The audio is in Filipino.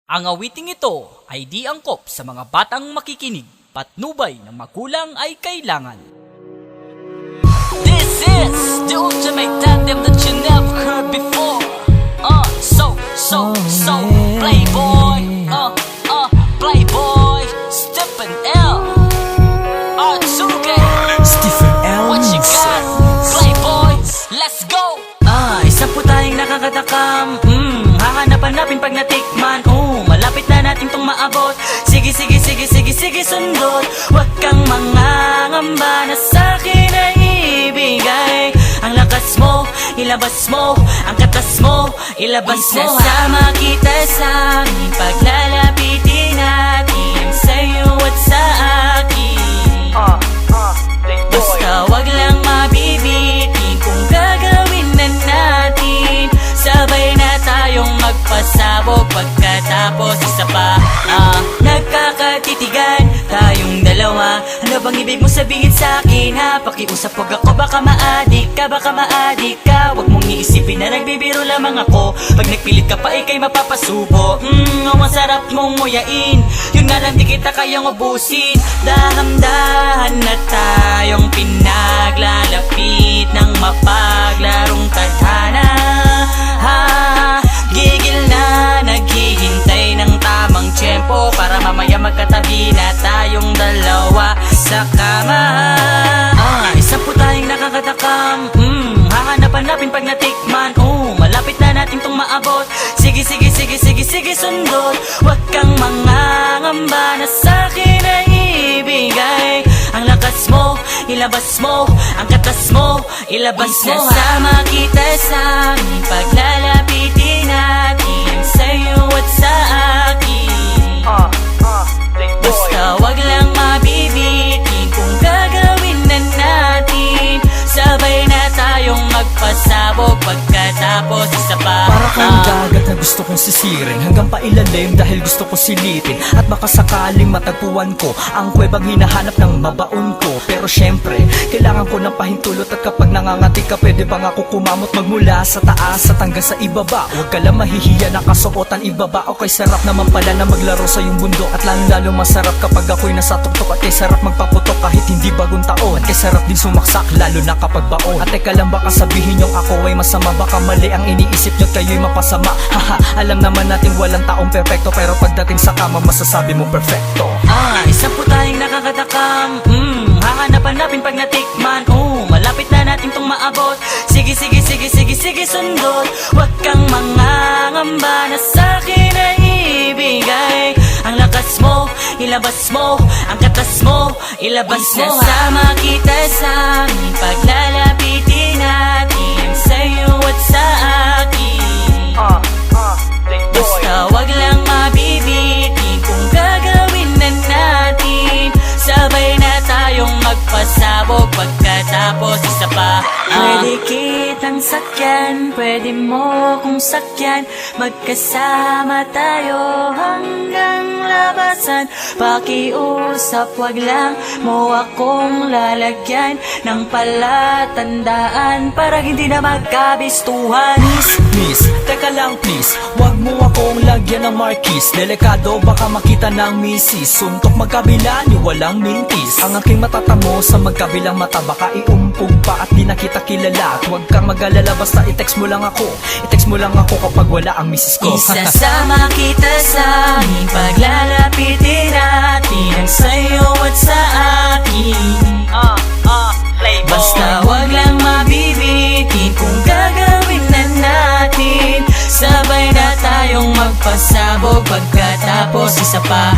Ang awiting ito ay di angkop sa mga batang makikinig, patnubay ng magulang ay kailangan. This is the ultimate tandem that you never heard before. So, Playboy, Playboy, Stephen L. R2K, Stephen L. what you got? Playboy, let's go! Isa po tayong nakakatakam Hahanap-hanapin pag natikman malapit na natin tong maabot. Sige, sundot. Huwag kang mangangamba na sa'kin ay ibigay. Ang lakas mo, ilabas mo. Ang katas mo, ilabas mo. Isasama kita sa aming paglalapitin natin ang sa'yo at sa akin. Basta wag lang mabibitin kung gagawin na natin. Sabay na tayong magpasabog pagkatapos isa pa. Nagkakatitigan tayong dalawa. Ano bang ibig mo sabihin sa'kin ha? Pakiusap wag ako, baka maadik ka, Wag mong iisipin na nagbibiro lamang ako. Pag nagpilit ka pa ikay mapapasubo. Ang masarap mong nguyain. Yun nga lang di kita kayang ubusin. Dahan-dahan na tayong pinaglalapit ng mapaglarong tadhana. Gigil na naghihintay ng tamang tiyempo para mamaya magkatabi na tayong dalawa sa kama. Isa po tayong nakakatakam Hahanap-hanapin pag natikman malapit na natin tong maabot. Sige, sundot. Huwag kang mangangamba na sa'kin ay ibigay. Ang lakas mo, ilabas mo. Ang katas mo, ilabas mo. Isasama kita sa aming paglalapitin natin ang sa'yo at sa akin. Basta wag lang mabibitin kung gagawin na natin. Sabay na tayong magpasabog pagkatapos isa pa. Para kang dagat na gusto kong sisirin hanggang pailalim dahil gusto ko silipin. At baka sakaling matagpuan ko ang kuwebang hinahanap ng mabaon ko. Pero syempre, kailangan ko ng pahintulot. At kapag nangangati ka, pwede bang ako kumamot magmula sa taas at hanggang sa ibaba? Huwag ka lang mahihiya na kasuotan ibaba. Okay, sarap naman pala na maglaro sa iyong bundok. At lalo masarap kapag ako'y nasa tuktok. At kay sarap magpaputok kahit hindi bagong taon. At kay sarap din sumaksak lalo na kapag baon. At teka lang, baka sabihin niyong ako ay masama. Baka mali ang iniisip niyo, kayo'y mapasama. Haha, alam naman natin walang taong perfecto. Pero pagdating sa kama, masasabi mo perfecto. Isa po tayong nakakatakam Hahanap-hanapin pag natikman malapit na natin tong maabot. Sige, sundot. Huwag kang mangangamba na sa'kin ay ibigay. Ang lakas mo, ilabas mo. Ang katas mo, ilabas mo. Isasama kita sa aming paglalapitin natin ang sa'yo at sa akin. Basta wag lang mabibitin kung gagawin na natin. Sabay na tayong magpasabog pagkatapos isa pa. Pwede kitang sakyan, pwede mo kong sakyan. Magkasama tayo hanggang labasan. Pakiusap wag lang mo akong lalagyan ng palatandaan para hindi na magkabistuhan. Miss, teka lang please. Huwag mo akong lagyan ng markis. Delikado baka makita ng misis. Suntok magkabila ni walang mintis. Ang aking matatamo sa magkabilang mata. Baka iumpog pa at di na kita kilala. At huwag kang mag-alala basta i-text mo lang ako. I-text mo lang ako kapag wala ang misis ko. Isasama kita sa aming paglalapitin natin ang sa'yo at sa akin. Basta wag lang mabibitin kung gagawin na natin. Sabay na tayong magpasabog pagkatapos isa pa.